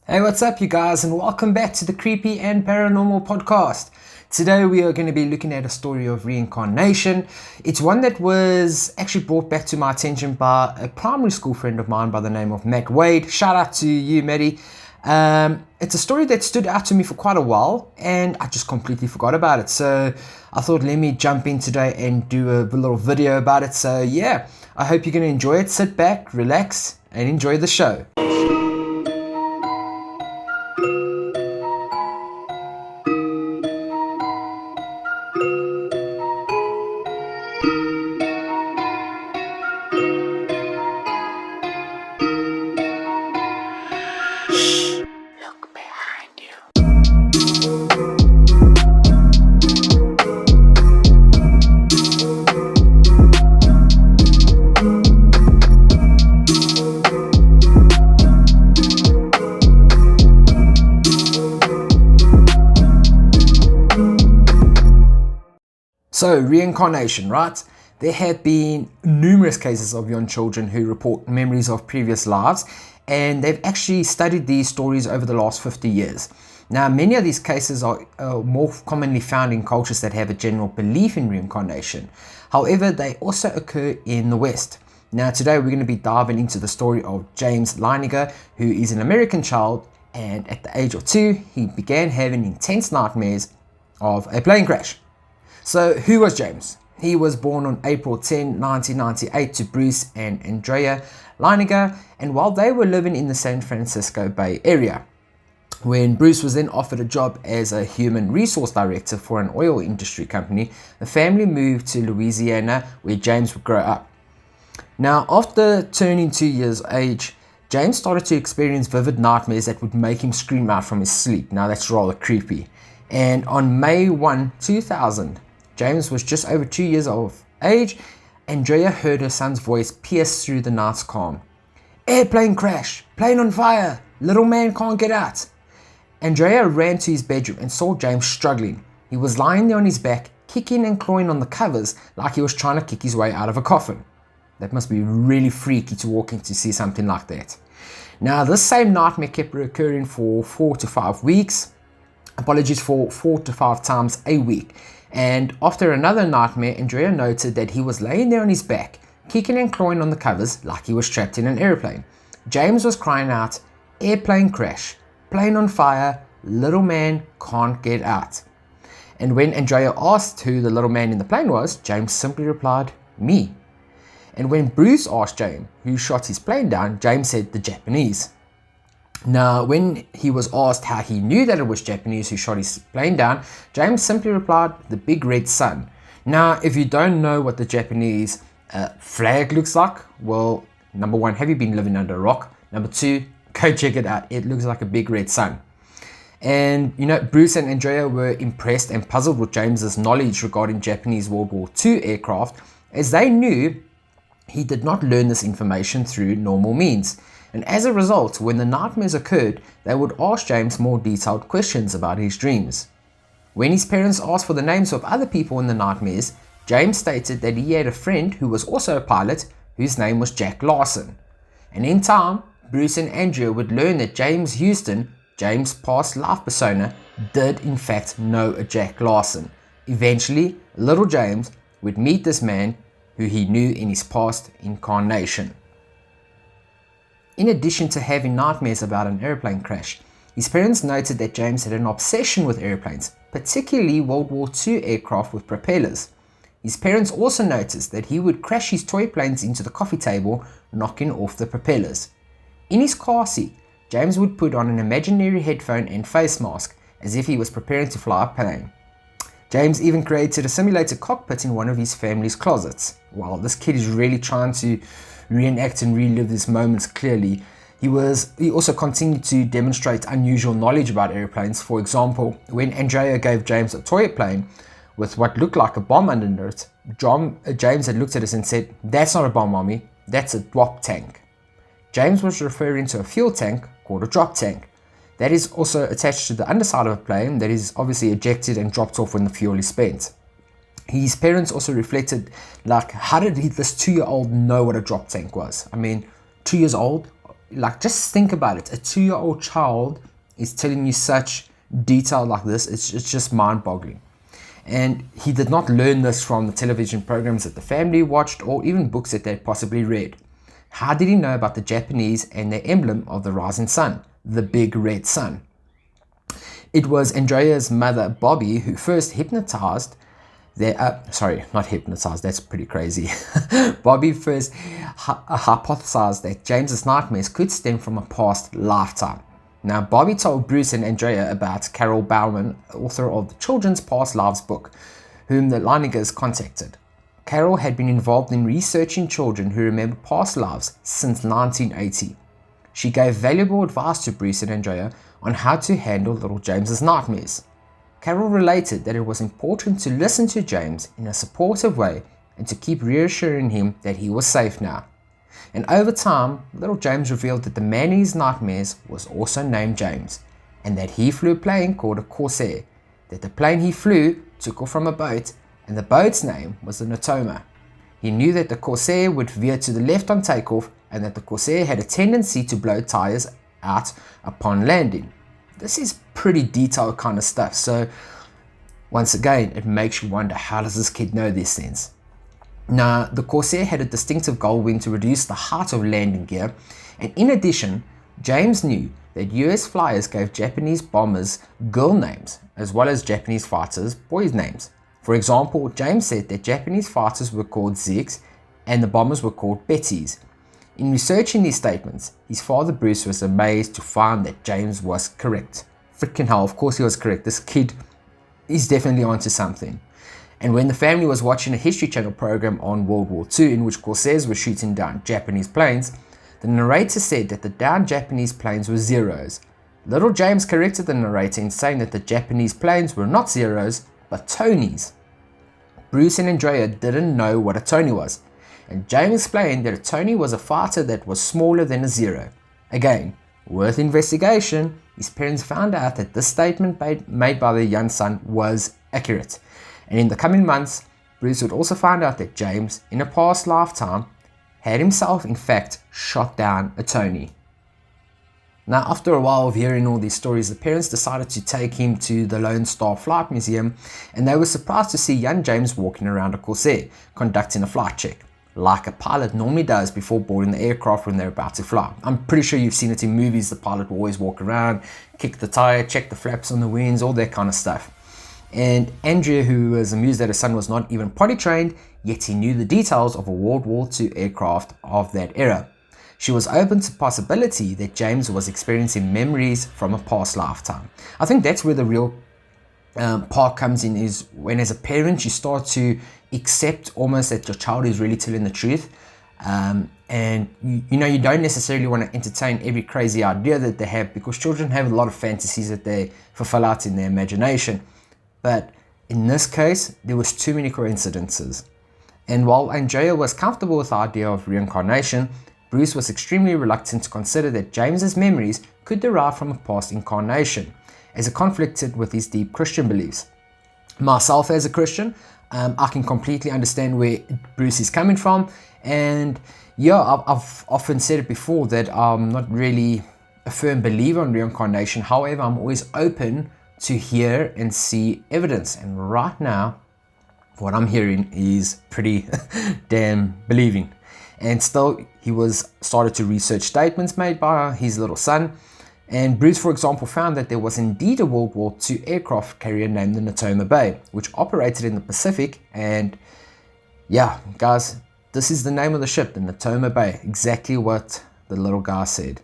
Hey, what's up, you guys, and welcome back to the Creepy and Paranormal podcast. Today we are going to be looking at a story of reincarnation. It's one that was actually brought back to my attention by a primary school friend of mine by the name of Matt Wade. Shout out to you, Matty. It's a story that stood out to me for quite a while, and I just completely forgot about it. So I thought, let me jump in today and do a little video about it. So yeah, I hope you're going to enjoy it. Sit back, relax, and enjoy the show. So, reincarnation, right? There have been numerous cases of young children who report memories of previous lives, and they've actually studied these stories over the last 50 years. Now, many of these cases are more commonly found in cultures that have a general belief in reincarnation. However, they also occur in the West. Now, today we're going to be diving into the story of James Leininger, who is an American child, and at the age of 2, he began having intense nightmares of a plane crash. So, who was James? He was born on April 10, 1998 to Bruce and Andrea Leininger, and while they were living in the San Francisco Bay Area. When Bruce was then offered a job as a human resource director for an oil industry company, the family moved to Louisiana, where James would grow up. Now, after turning 2 years of age, James started to experience vivid nightmares that would make him scream out from his sleep. Now, that's rather creepy. And on May 1, 2000, James was just over 2 years of age. Andrea heard her son's voice pierce through the night's calm. "Airplane crash! Plane on fire! Little man can't get out!" Andrea ran to his bedroom and saw James struggling. He was lying there on his back, kicking and clawing on the covers like he was trying to kick his way out of a coffin. That must be really freaky to walk in to see something like that. Now, this same nightmare kept recurring for 4 to 5 weeks. Apologies, for 4 to 5 times a week. And after another nightmare, Andrea noted that he was laying there on his back, kicking and clawing on the covers like he was trapped in an airplane. James was crying out, "Airplane crash, plane on fire, little man can't get out." And when Andrea asked who the little man in the plane was, James simply replied, "Me." And when Bruce asked James who shot his plane down, James said the Japanese. Now, when he was asked how he knew that it was Japanese who shot his plane down, James simply replied, "The big red sun." Now, if you don't know what the Japanese flag looks like, well, number one, have you been living under a rock? Number two, go check it out. It looks like a big red sun. And, Bruce and Andrea were impressed and puzzled with James's knowledge regarding Japanese World War II aircraft, as they knew he did not learn this information through normal means. And as a result, when the nightmares occurred, they would ask James more detailed questions about his dreams. When his parents asked for the names of other people in the nightmares, James stated that he had a friend who was also a pilot, whose name was Jack Larson. And in time, Bruce and Andrea would learn that James Houston, James' past life persona, did in fact know a Jack Larson. Eventually, little James would meet this man who he knew in his past incarnation. In addition to having nightmares about an airplane crash, his parents noted that James had an obsession with airplanes, particularly World War II aircraft with propellers. His parents also noticed that he would crash his toy planes into the coffee table, knocking off the propellers. In his car seat, James would put on an imaginary headphone and face mask, as if he was preparing to fly a plane. James even created a simulated cockpit in one of his family's closets. Wow, this kid is really trying to reenact and relive these moments clearly. He also continued to demonstrate unusual knowledge about airplanes. For example, when Andrea gave James a toy plane with what looked like a bomb under it, James had looked at us and said, "That's not a bomb, mommy, that's a drop tank." James was referring to a fuel tank called a drop tank. That is also attached to the underside of a plane that is obviously ejected and dropped off when the fuel is spent. His parents also reflected, like, how did this 2-year-old know what a drop tank was? I mean, 2 years old, like, just think about it. A 2-year-old child is telling you such detail like this. It's just mind-boggling. And he did not learn this from the television programs that the family watched or even books that they possibly read. How did he know about the Japanese and their emblem of the rising sun, the big red sun? It was Andrea's mother, Bobby, who first hypnotized not hypnotized, that's pretty crazy. Bobby first hypothesized that James's nightmares could stem from a past lifetime. Now, Bobby told Bruce and Andrea about Carol Bauman, author of the Children's Past Lives book, whom the Leiningers contacted. Carol had been involved in researching children who remember past lives since 1980. She gave valuable advice to Bruce and Andrea on how to handle little James's nightmares. Carol related that it was important to listen to James in a supportive way and to keep reassuring him that he was safe now. And over time, little James revealed that the man in his nightmares was also named James, and that he flew a plane called a Corsair, that the plane he flew took off from a boat, and the boat's name was the Natoma. He knew that the Corsair would veer to the left on takeoff, and that the Corsair had a tendency to blow tires out upon landing. This is pretty detailed kind of stuff, so once again, it makes you wonder, how does this kid know these things? Now, the Corsair had a distinctive gull wing to reduce the height of landing gear, and in addition, James knew that US flyers gave Japanese bombers girl names, as well as Japanese fighters boys' names. For example, James said that Japanese fighters were called Zeeks and the bombers were called Betties. In researching these statements, his father Bruce was amazed to find that James was correct. Freaking hell, of course he was correct. This kid is definitely onto something. And when the family was watching a History Channel program on World War II in which Corsairs were shooting down Japanese planes, the narrator said that the downed Japanese planes were Zeros. Little James corrected the narrator in saying that the Japanese planes were not Zeros, but Tonys. Bruce and Andrea didn't know what a Tony was, and James explained that a Tony was a fighter that was smaller than a Zero. Again, worth investigation, his parents found out that this statement made by their young son was accurate. And in the coming months, Bruce would also find out that James, in a past lifetime, had himself in fact shot down a Tony. Now, after a while of hearing all these stories, the parents decided to take him to the Lone Star Flight Museum, and they were surprised to see young James walking around a Corsair, conducting a flight check, like a pilot normally does before boarding the aircraft when they're about to fly. I'm pretty sure you've seen it in movies. The pilot will always walk around, kick the tire, check the flaps on the wings, all that kind of stuff. And Andrea, who was amused that her son was not even potty trained, yet he knew the details of a World War II aircraft of that era. She was open to the possibility that James was experiencing memories from a past lifetime. I think that's where the real part comes in, is when as a parent you start to accept almost that your child is really telling the truth. And you don't necessarily want to entertain every crazy idea that they have, because children have a lot of fantasies that they fulfill out in their imagination. But in this case, there was too many coincidences. And while Andrea was comfortable with the idea of reincarnation, Bruce was extremely reluctant to consider that James's memories could derive from a past incarnation, as it conflicted with his deep Christian beliefs. Myself as a Christian, I can completely understand where Bruce is coming from, and yeah, I've often said it before that I'm not really a firm believer in reincarnation. However, I'm always open to hear and see evidence, and right now what I'm hearing is pretty damn believing. And still, he started to research statements made by his little son, and Bruce, for example, found that there was indeed a World War II aircraft carrier named the Natoma Bay, which operated in the Pacific. And yeah, guys, this is the name of the ship, the Natoma Bay, exactly what the little guy said.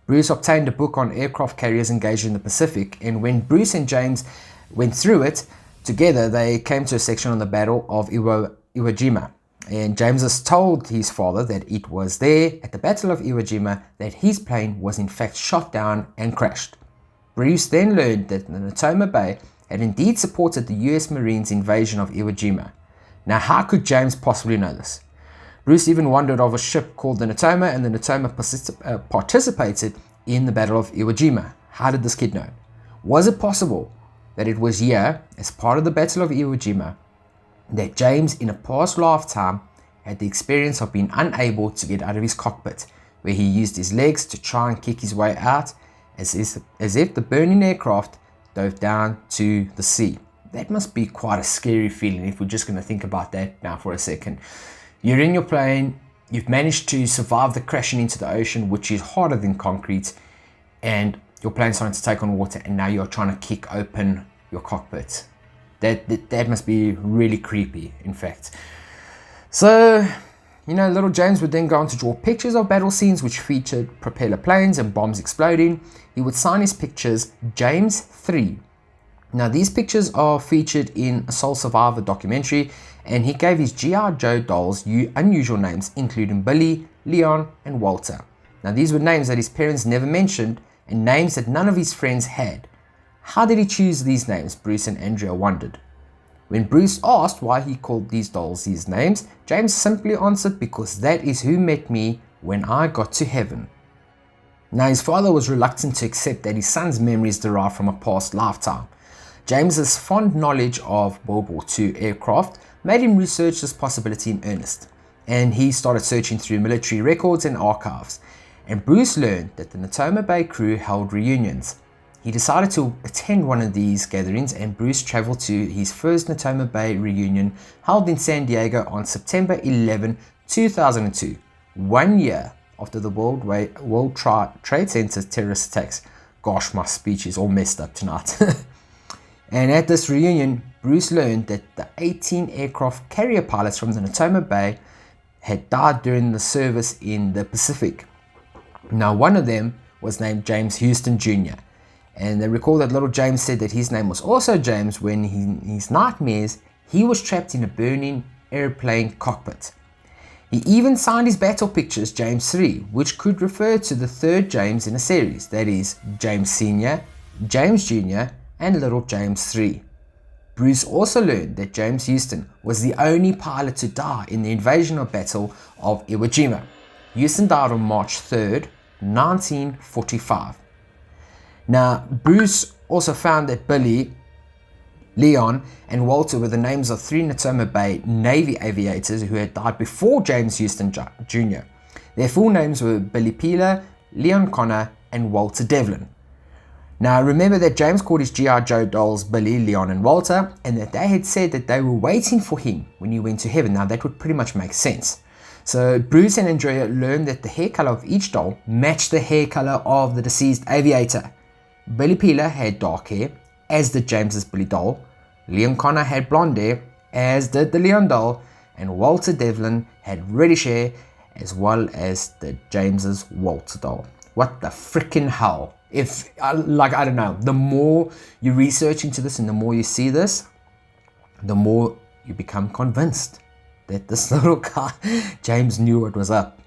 Bruce obtained a book on aircraft carriers engaged in the Pacific, and when Bruce and James went through it together, they came to a section on the Battle of Iwo Jima. And James has told his father that it was there at the Battle of Iwo Jima that his plane was in fact shot down and crashed. Bruce then learned that the Natoma Bay had indeed supported the US Marines' invasion of Iwo Jima. Now, how could James possibly know this? Bruce even wondered of a ship called the Natoma, and the Natoma participated in the Battle of Iwo Jima. How did this kid know? Was it possible that it was here, as part of the Battle of Iwo Jima, that James in a past lifetime had the experience of being unable to get out of his cockpit, where he used his legs to try and kick his way out as if the burning aircraft dove down to the sea. That must be quite a scary feeling if we're just going to think about that now for a second. You're in your plane, you've managed to survive the crashing into the ocean, which is harder than concrete, and your plane's starting to take on water, and now you're trying to kick open your cockpit. That must be really creepy, in fact. So, little James would then go on to draw pictures of battle scenes which featured propeller planes and bombs exploding. He would sign his pictures James 3. Now, these pictures are featured in a Soul Survivor documentary, and he gave his G.I. Joe dolls unusual names, including Billy, Leon, and Walter. Now, these were names that his parents never mentioned, and names that none of his friends had. How did he choose these names? Bruce and Andrea wondered. When Bruce asked why he called these dolls these names, James simply answered, because that is who met me when I got to heaven. Now, his father was reluctant to accept that his son's memories derived from a past lifetime. James's fond knowledge of World War II aircraft made him research this possibility in earnest, and he started searching through military records and archives. And Bruce learned that the Natoma Bay crew held reunions. He decided to attend one of these gatherings, and Bruce traveled to his first Natoma Bay reunion held in San Diego on September 11, 2002, 1 year after the World Trade Center terrorist attacks. Gosh, my speech is all messed up tonight. And at this reunion, Bruce learned that the 18 aircraft carrier pilots from the Natoma Bay had died during the service in the Pacific. Now, one of them was named James Houston Jr., and they recall that little James said that his name was also James when in his nightmares he was trapped in a burning airplane cockpit. He even signed his battle pictures James 3, which could refer to the third James in a series, that is, James Sr., James Jr., and little James 3. Bruce also learned that James Houston was the only pilot to die in the invasion or battle of Iwo Jima. Houston died on March 3rd, 1945. Now, Bruce also found that Billy, Leon, and Walter were the names of 3 Natoma Bay Navy aviators who had died before James Houston Jr. Their full names were Billy Peeler, Leon Connor, and Walter Devlin. Now, remember that James called his G.I. Joe dolls Billy, Leon, and Walter, and that they had said that they were waiting for him when he went to heaven. Now, that would pretty much make sense. So, Bruce and Andrea learned that the hair color of each doll matched the hair color of the deceased aviator. Billy Peeler had dark hair, as did James's Billy doll. Leon Connor had blonde hair, as did the Leon doll, and Walter Devlin had reddish hair, as well as the James's Walter doll. What the freaking hell? If, I don't know, the more you research into this and the more you see this, the more you become convinced that this little guy, James, knew what was up.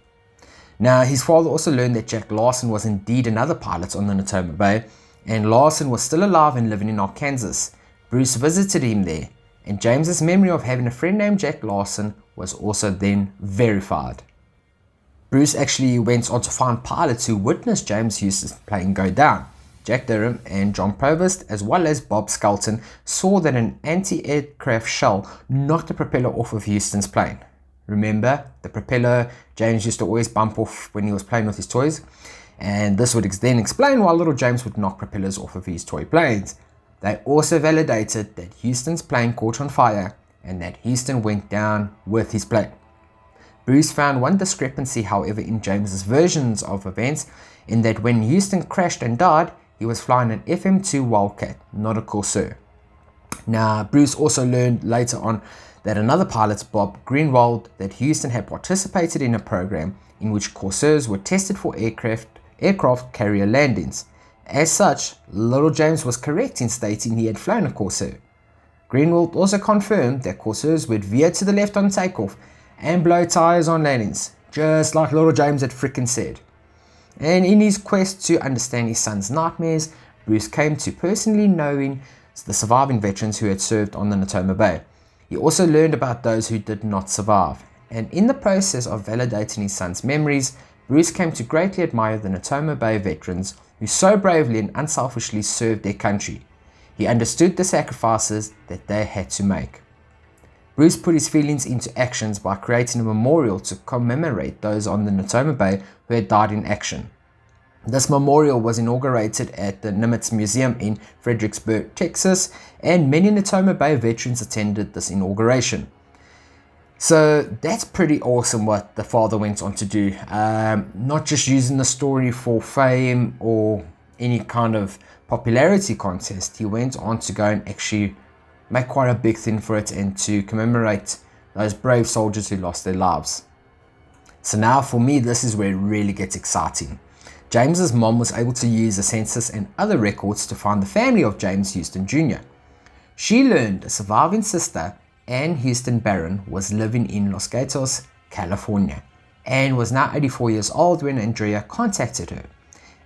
Now, his father also learned that Jack Larson was indeed another pilot on the Natoma Bay, and Larson was still alive and living in Arkansas. Bruce visited him there, and James's memory of having a friend named Jack Larson was also then verified. Bruce actually went on to find pilots who witnessed James Houston's plane go down. Jack Durham and John Provost, as well as Bob Skelton, saw that an anti-aircraft shell knocked the propeller off of Houston's plane. Remember, the propeller James used to always bump off when he was playing with his toys? And this would then explain why little James would knock propellers off of his toy planes. They also validated that Houston's plane caught on fire and that Houston went down with his plane. Bruce found one discrepancy, however, in James's versions of events, in that when Houston crashed and died, he was flying an FM-2 Wildcat, not a Corsair. Now, Bruce also learned later on that another pilot, Bob Greenwald, that Houston had participated in a program in which Corsairs were tested for aircraft carrier landings. As such, little James was correct in stating he had flown a Corsair. Greenwald also confirmed that Corsairs would veer to the left on takeoff and blow tires on landings, just like little James had frickin' said. And in his quest to understand his son's nightmares, Bruce came to personally knowing the surviving veterans who had served on the Natoma Bay. He also learned about those who did not survive, and in the process of validating his son's memories, Bruce came to greatly admire the Natoma Bay veterans who so bravely and unselfishly served their country. He understood the sacrifices that they had to make. Bruce put his feelings into actions by creating a memorial to commemorate those on the Natoma Bay who had died in action. This memorial was inaugurated at the Nimitz Museum in Fredericksburg, Texas, and many Natoma Bay veterans attended this inauguration. So that's pretty awesome what the father went on to do. Not just using the story for fame or any kind of popularity contest. He went on to go and actually make quite a big thing for it and to commemorate those brave soldiers who lost their lives. So now for me, this is where it really gets exciting. James's mom was able to use the census and other records to find the family of James Houston Jr. She learned a surviving sister, Ann Houston Barron, was living in Los Gatos, California, and was now 84 years old when Andrea contacted her.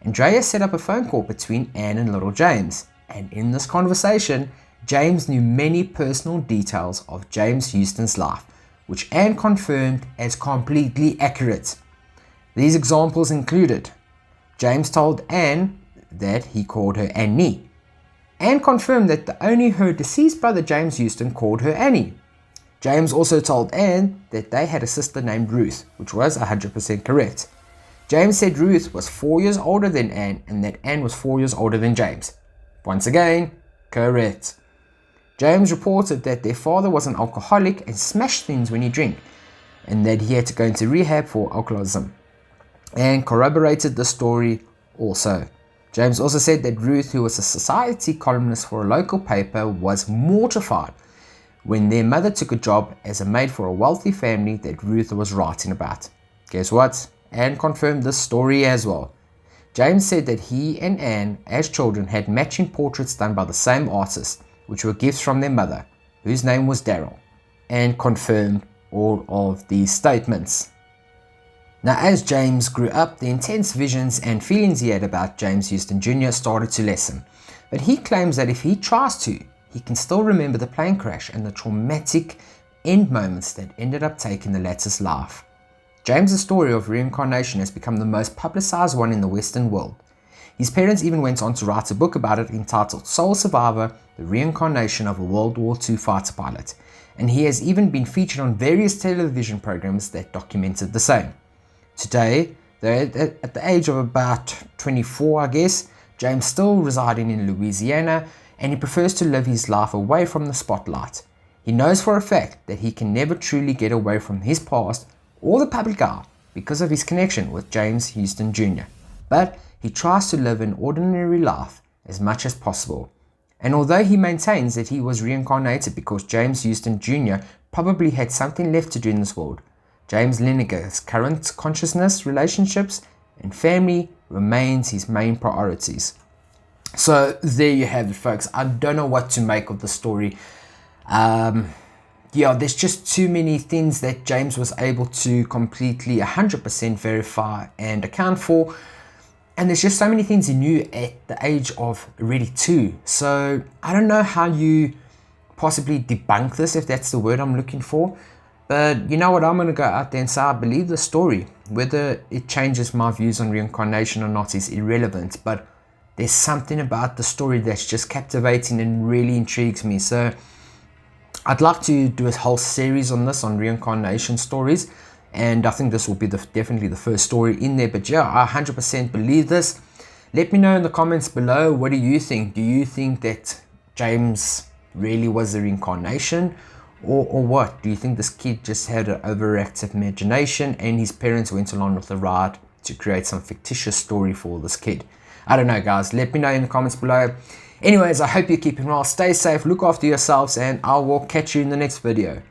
Andrea set up a phone call between Ann and little James, and in this conversation, James knew many personal details of James Houston's life, which Ann confirmed as completely accurate. These examples included: James told Ann that he called her Annie. Ann confirmed that only her deceased brother James Houston called her Annie. James also told Ann that they had a sister named Ruth, which was 100% correct. James said Ruth was 4 years older than Ann and that Ann was 4 years older than James. Once again, correct. James reported that their father was an alcoholic and smashed things when he drank, and that he had to go into rehab for alcoholism, and corroborated the story also. James also said that Ruth, who was a society columnist for a local paper, was mortified when their mother took a job as a maid for a wealthy family that Ruth was writing about. Guess what? Anne confirmed this story as well. James said that he and Anne, as children, had matching portraits done by the same artist, which were gifts from their mother, whose name was Daryl, and confirmed all of these statements. Now, as James grew up, the intense visions and feelings he had about James Houston Jr. started to lessen, but he claims that if he tries to, he can still remember the plane crash and the traumatic end moments that ended up taking the latter's life. James's story of reincarnation has become the most publicized one in the Western world. His parents even went on to write a book about it entitled Soul Survivor: The Reincarnation of a World War II Fighter Pilot, and he has even been featured on various television programs that documented the same. Today, though at the age of about 24, I guess, James still residing in Louisiana, and he prefers to live his life away from the spotlight. He knows for a fact that he can never truly get away from his past or the public eye because of his connection with James Houston Jr., but he tries to live an ordinary life as much as possible. And although he maintains that he was reincarnated because James Houston Jr. probably had something left to do in this world, James Leininger's current consciousness, relationships, and family remains his main priorities. So there you have it, folks. I don't know what to make of the story. There's just too many things that James was able to completely 100% verify and account for. And there's just so many things he knew at the age of already 2. So I don't know how you possibly debunk this, if that's the word I'm looking for. But you know what, I'm going to go out there and say I believe the story. Whether it changes my views on reincarnation or not is irrelevant. But there's something about the story that's just captivating and really intrigues me. So I'd like to do a whole series on this, on reincarnation stories. And I think this will be definitely the first story in there. But yeah, I 100% believe this. Let me know in the comments below, what do you think? Do you think that James really was a reincarnation? Or what? Do you think this kid just had an overactive imagination and his parents went along with the ride to create some fictitious story for this kid? I don't know, guys. Let me know in the comments below. Anyways, I hope you're keeping well. Stay safe, look after yourselves, and I will catch you in the next video.